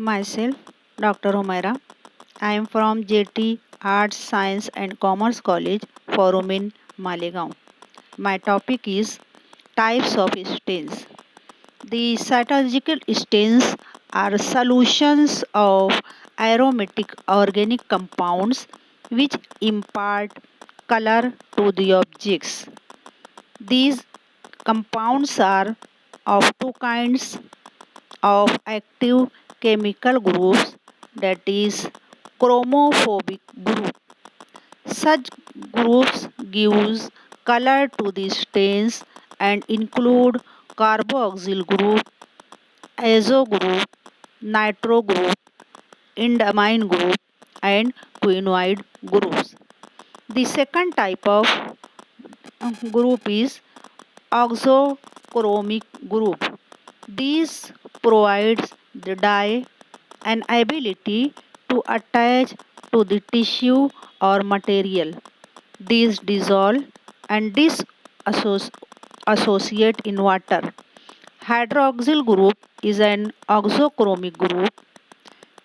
Myself, Dr. Humaira. I am from J.A.T. Arts, Science and Commerce College, Forum in Malegaon. My topic is types of stains. The cytological stains are solutions of aromatic organic compounds which impart color to the objects. These compounds are of two kinds of active chemical groups, that is chromophobic group. Such groups gives color to the stains and include carboxyl group, azo group, nitro group, indamine group and quinoid groups. The second type of group is oxochromic group. This provides the dye an ability to attach to the tissue or material. These dissolve and disassociate in water. Hydroxyl group is an oxochromic group.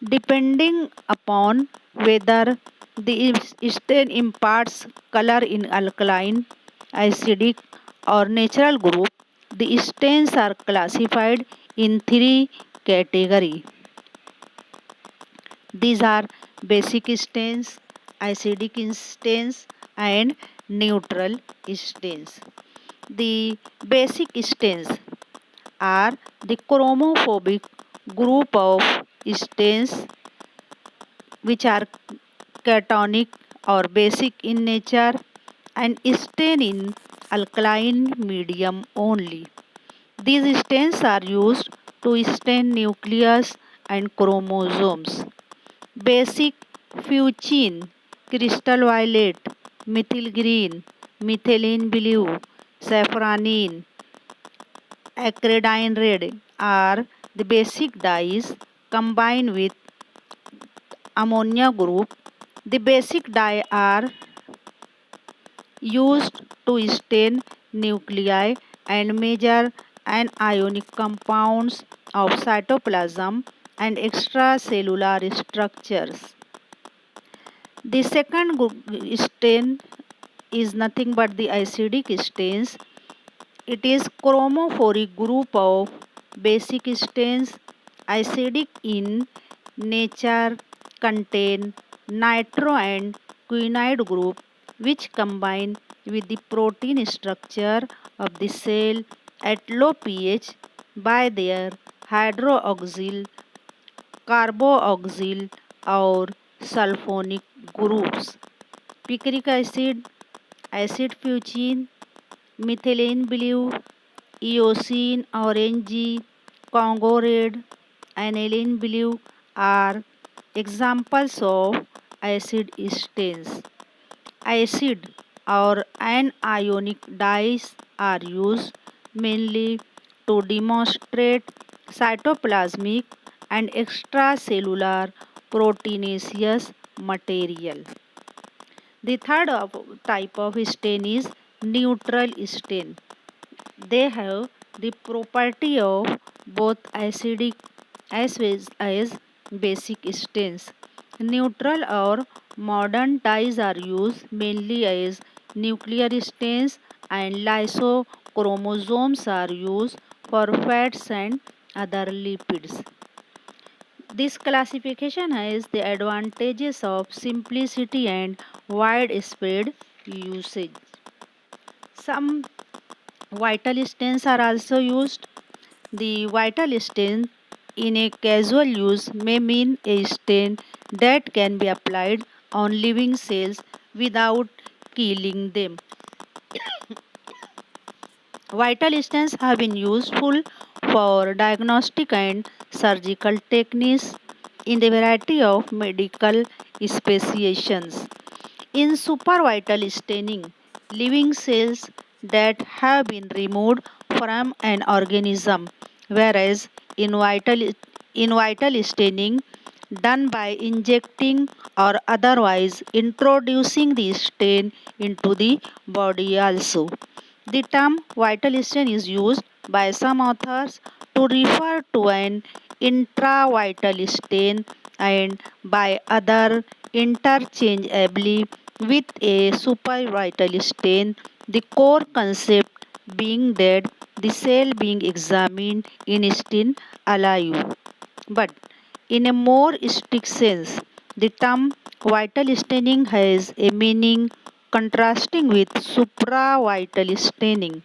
Depending upon whether the stain imparts color in alkaline, acidic or natural group, the stains are classified in three categories. These are basic stains, acidic stains and neutral stains. The basic stains are the chromophobic group of stains which are cationic or basic in nature and stain in alkaline medium only. These stains are used to stain nucleus and chromosomes. Basic fuchsin, crystal violet, methyl green, methylene blue, saffronine, acridine red are the basic dyes combined with ammonia group. The basic dye are used to stain nuclei and measure anionic compounds of cytoplasm and extracellular structures. The second stain is nothing but the acidic stains. It is chromophoric group of basic stains. Acidic in nature contain nitro and quinide group which combine with the protein structure of the cell at low pH by their hydroxyl, carboxyl or sulfonic groups. Picric acid, acid fuchsin, methylene blue, eosine orange, Congo red, aniline blue are examples of acid stains. Acid or anionic dyes are used mainly to demonstrate cytoplasmic and extracellular proteinaceous material. The third type of stain is neutral stain. They have the property of both acidic as well as basic stains. Neutral or modern dyes are used mainly as nuclear stains and lysochromosomes are used for fats and other lipids. This classification has the advantages of simplicity and widespread usage. Some vital stains are also used. The vital stain in a casual use may mean a stain that can be applied on living cells without killing them. Vital stains have been useful for diagnostic and surgical techniques in a variety of medical speciations. In supervital staining, living cells that have been removed from an organism, whereas in vital staining done by injecting or otherwise introducing the stain into the body also. The term vital stain is used by some authors to refer to an intravital stain and by other interchangeably with a supravital stain, the core concept being that the cell being examined in stain alive. But in a more strict sense, the term vital staining has a meaning contrasting with supravital staining.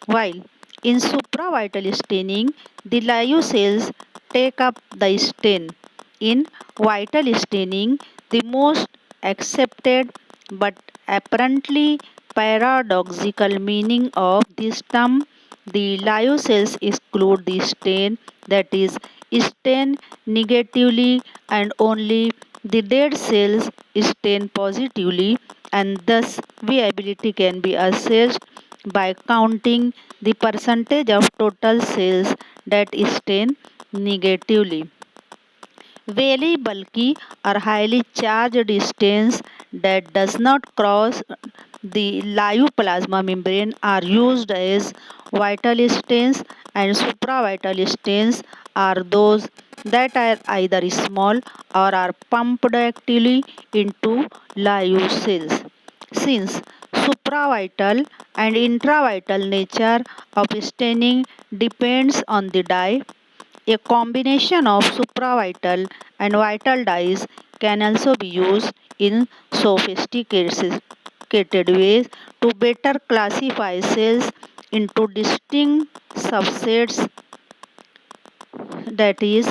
While in supravital staining, the live cells take up the stain. In vital staining, the most accepted but apparently paradoxical meaning of this term, the live cells exclude the stain, that is, stain negatively, and only the dead cells stain positively, and thus viability can be assessed by counting the percentage of total cells that stain negatively. Very bulky or highly charged stains that does not cross the live plasma membrane are used as vital stains, and supravital stains are those that are either small or are pumped actively into live cells. Since supravital and intravital nature of staining depends on the dye, a combination of supravital and vital dyes can also be used in sophisticated ways to better classify cells into distinct subsets, that is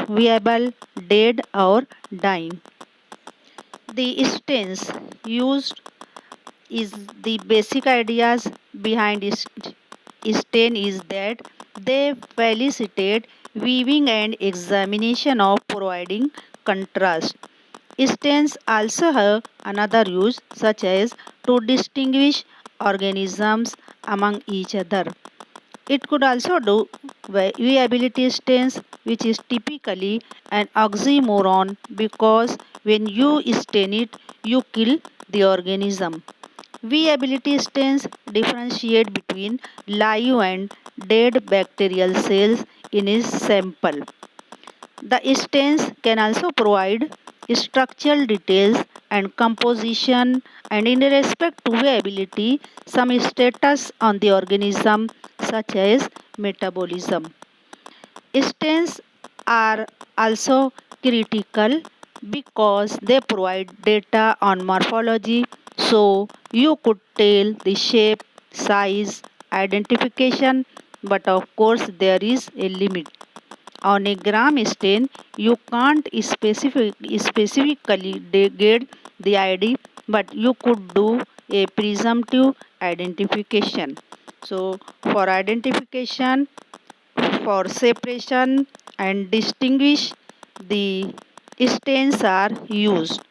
viable, dead or dying. The stains used is the basic ideas behind stain is that they facilitate viewing and examination of providing contrast. Stains also have another use such as to distinguish organisms among each other. It could also do viability stains, which is typically an oxymoron because when you stain it, you kill the organism. Viability stains differentiate between live and dead bacterial cells in a sample. The stains can also provide structural details and composition, and in respect to viability, some status on the organism such as metabolism. Stains are also critical because they provide data on morphology, so you could tell the shape, size, identification, but of course there is a limit. On a gram stain, you can't specifically get the ID, but you could do a presumptive identification. So, for identification, for separation and distinguish, the stains are used.